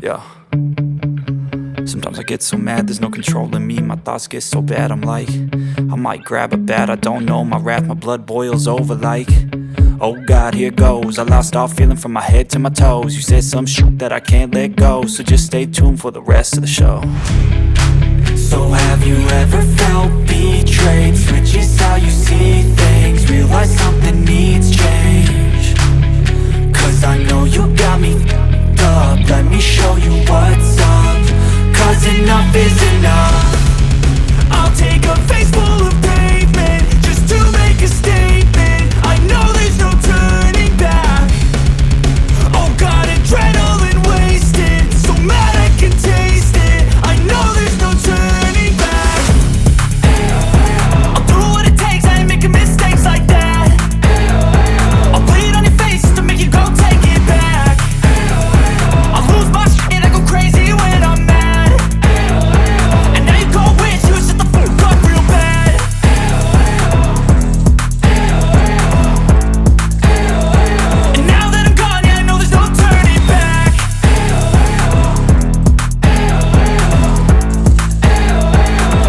Yeah. Sometimes I get so mad, there's no controlling me. My thoughts get so bad, I'm like, I might grab a bat, I don't know. My wrath, my blood boils over like, oh God, here goes. I lost all feeling from my head to my toes. You said some shit that I can't let go, so just stay tuned for the rest of the show. So have you ever felt betrayed? Switches how you see things, realize something needs change. Cause I know you got me f***ed up, let me show you what's up. Cause enough is enough. I'll take a face full of pavement just to make a statement. I know there's no turning back. Oh God, adrenaline wasted, so mad I can taste it. I know there's no turning back. I'll do what it takes, I ain't making mistakes like that. I'll bleed on your face to make you go take it back. I'll lose my shit, I go crazy when I'm mad. And now you go wish you shut the fuck up real bad. And now that I'm gone, yeah, I know there's no turning back.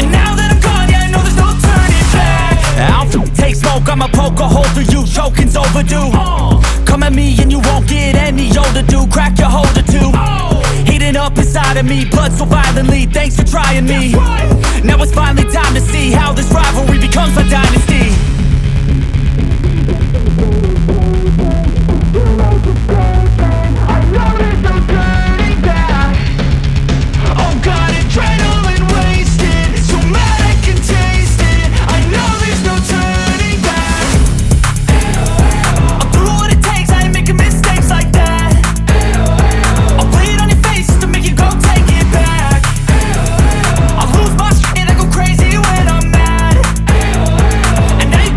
And now that I'm gone, yeah, I know there's no turning back. I'll take smoke, I'ma poke a hole through you, choking's overdue. Come at me and you won't get any older, dude. Crack your holder too. Heating up inside of me, blood so violently, thanks for trying me. Now it's finally time to see how this rivalry becomes a dynasty. I know there's no turning back. Oh God, adrenaline wasted, so mad I can taste it. I know there's no turning back. I'll do what it takes, I ain't making mistakes like that. I'll bleed on your face to make you go take it back. I'll lose my shit, I go crazy when I'm mad. And now you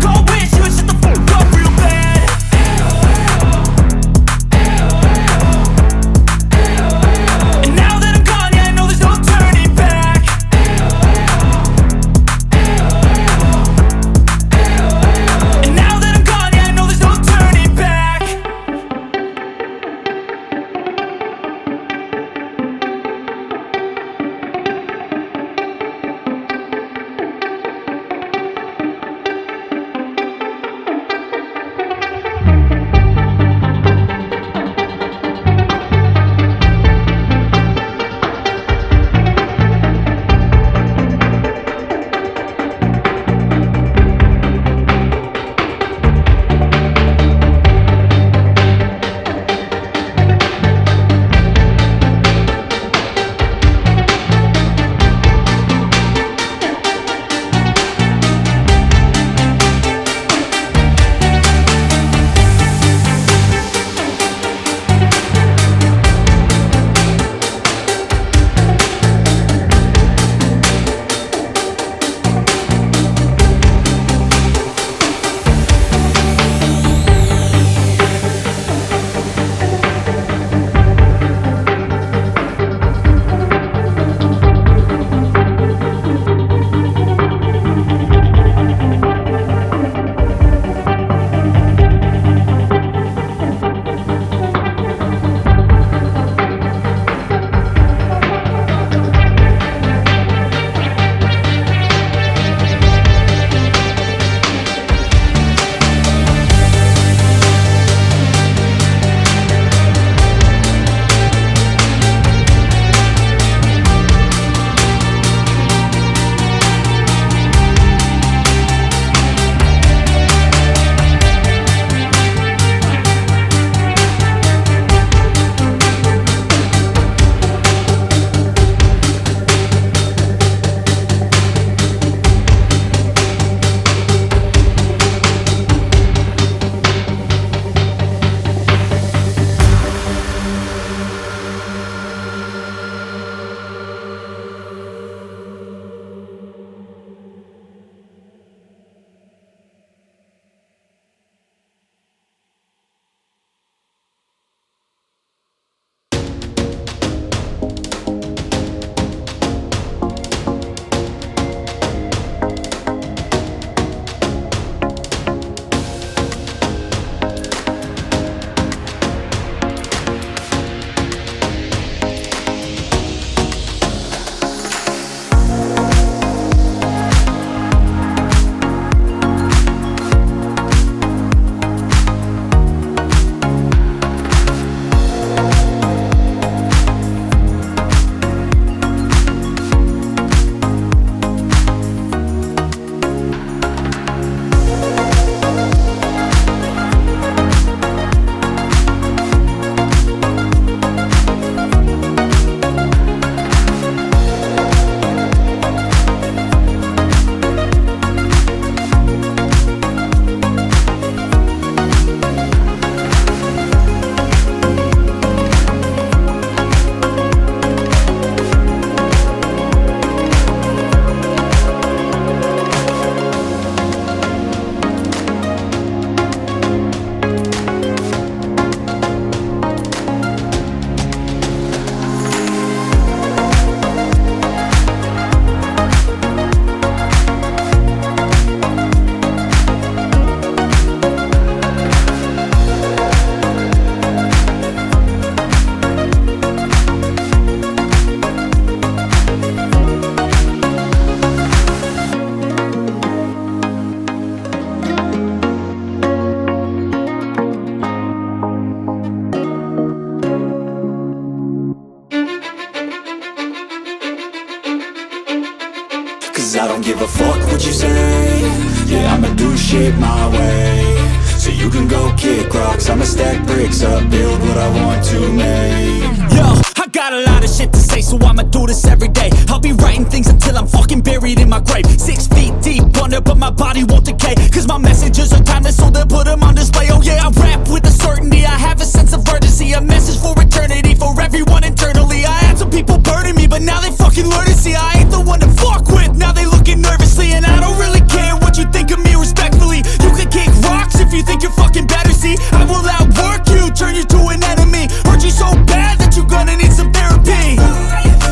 Cause I don't give a fuck what you say. Yeah, I'ma do shit my way. So you can go kick rocks, I'ma stack bricks up, build what I want to make. Yo, I got a lot of shit to say, so I'ma do this every day. I'll be writing things until I'm fucking buried in my grave. 6 feet deep under, but my body won't decay. Cause my messages are timeless, so they'll put them on display. Oh yeah, I rap with a certainty, I have a sense of urgency. A message for eternity, for everyone internally. I had some people burning me, but now they fucking learn to see I ain't the one to fuck with, now they looking nervously. And I don't really care what you think of me, respectfully. You can kick rocks if you think you're fucking better, see. I will outwork you, turn you to an enemy. Hurt you so bad that you're gonna need some therapy.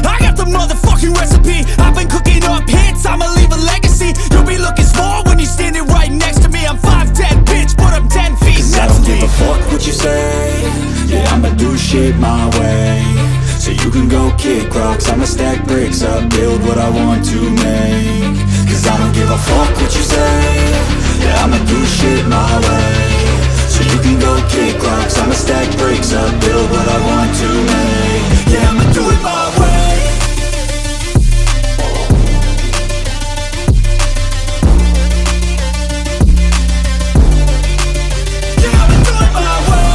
I got the motherfucking recipe, I've been cooking up hits, I'ma leave a legacy. You'll be looking small when you're standing right next to me. I'm 5'10", bitch, but I'm 10 feet Cause I don't give a fuck what you say. Yeah, I'ma do shit my way. So you can go kick rocks, I'ma stack bricks up, build what I want to make. Cause I don't give a fuck what you say. Yeah, I'ma do shit my way. So you can go kick rocks, I'ma stack bricks up, build what I want to make. Yeah, I'ma do it my way. Yeah, I'ma do it my way.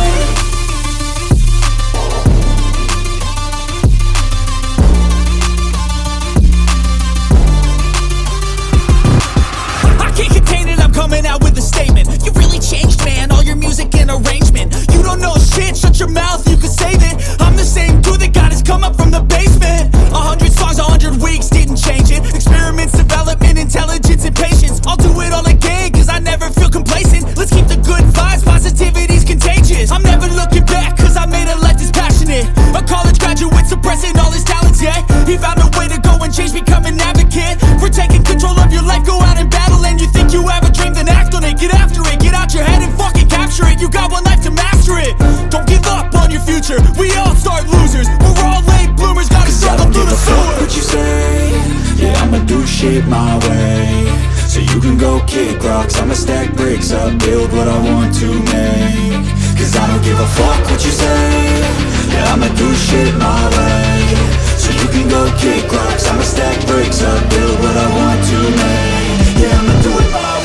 I can't contain it, I'm coming out with a statement. You really changed, man, all your music and arrangement. You don't know shit, shut your mouth, you can save it. I'm the same dude that got his come up from the basement. 100 songs, 100 weeks, didn't change it. Experiments, development, intelligence, and patience. I'll do it all again, cause I never feel complacent. Let's keep the good vibes, positivity's contagious. I'm never looking back, cause I made a life that's passionate. A college graduate suppressing all his talents, yeah. He found a way to go and change, become an advocate. For taking control of your life, go out and battle. And you think you have a dream, then act on it. Get after it, get out your head and fucking capture it. You got one life to master it. Don't give up on your future, we all start losers. We're all late bloomers, gotta Cause I struggle don't through give the a fuck sewer. what you say. Yeah, I'ma do shit my way. So you can go kick rocks, I'ma stack bricks up, build what I want to make. Cause I don't give a fuck what you say. Yeah, I'ma do shit my way. So you can go kick rocks, I'ma stack bricks up, build what I want to make. Yeah, I'ma do it my way.